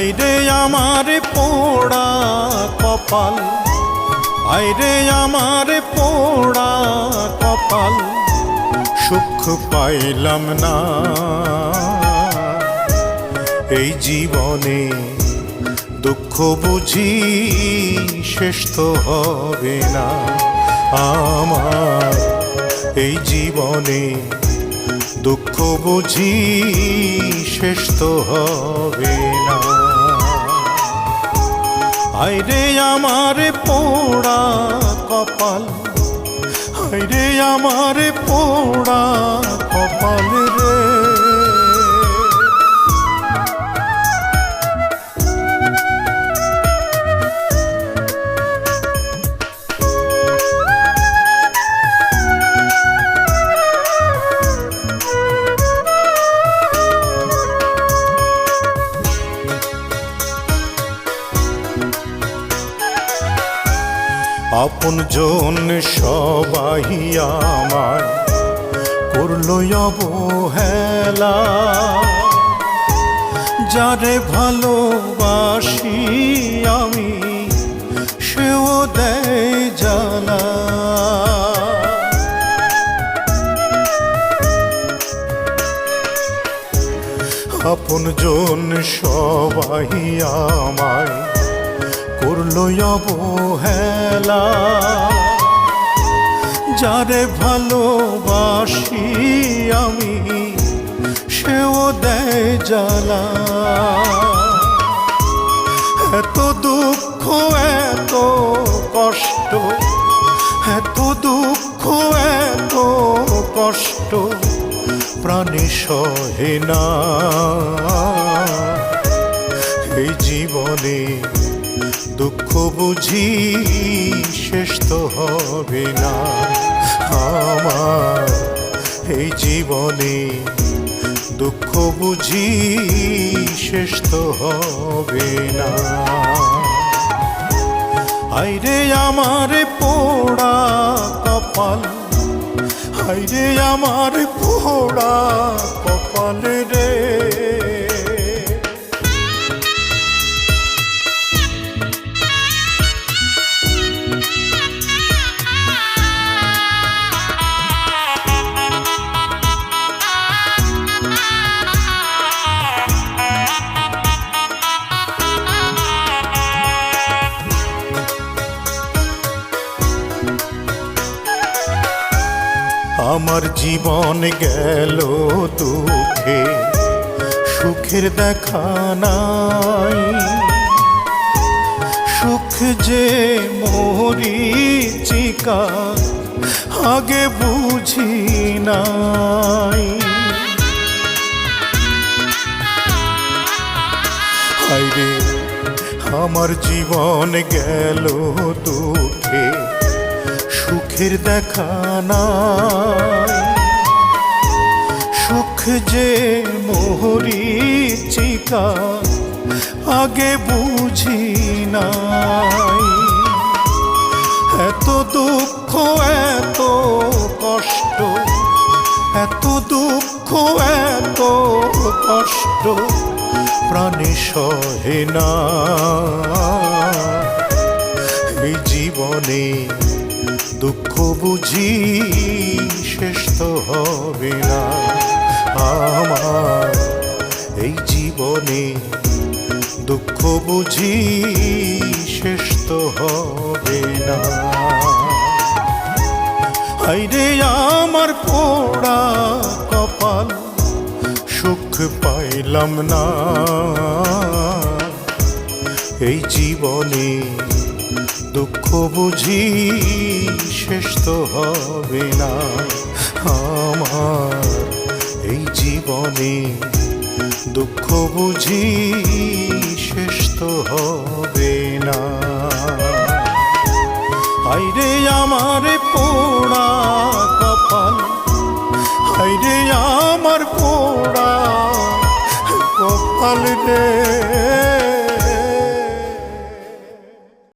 হায়রে আমার পোড়া কপাল, হায়রে আমার পোড়া কপাল, সুখ পাইলাম না এই জীবনে। দুঃখ বুঝি শেষ তো হবে না আমার এই জীবনে। দুঃখ বুঝি শেষ তো হবে না। হায়রে আমার পোড়া কপাল, হায়রে আমার পোড়া কপাল রে। আপন জন সবাই আমায় করলো অবহেলা, যারে ভালোবাসি আমি সেও দেয় জ্বালা। আপন জন সবাই আমায় করলো অবহেলা, যারে ভালোবাসি আমি সেও দেয় জ্বালা। এত দুঃখ এত কষ্ট, এত দুঃখ এত কষ্ট প্রাণে সহে না এই জীবনে। দুঃখ বুঝি শেষ তো হবে না আমার এই জীবনে। দুঃখ বুঝি শেষ তো হবে না। হায়রে আমার পোড়া কপাল, হায়রে আমার পোড়া কপাল রে। আমার জীবন গেল দুঃখে, সুখের দেখা নাই। সুখ যে মরীচিকা আগে বুঝি নাই। হায়রে আমার জীবন গেল দুঃখে, সুখের দেখা নাই। সুখ যে মরীচিকা আগে বুঝি নাই। এত দুঃখ এত কষ্ট, এত দুঃখ এত কষ্ট প্রাণে সহে না এই জীবনে। দুঃখ বুঝি শেষ তো হবে না আমার এই জীবনে। দুঃখ বুঝি শেষ তো হবে না। হায়রে আমার পোড়া কপাল, সুখ পাইলাম না এই জীবনে। দুঃখ বুঝি শেষ তো হবে না আমার এই জীবনে। দুঃখ বুঝি শেষ তো হবে না। হায়রে আমার পোড়া কপাল, হায়রে আমার পোড়া কপাল রে।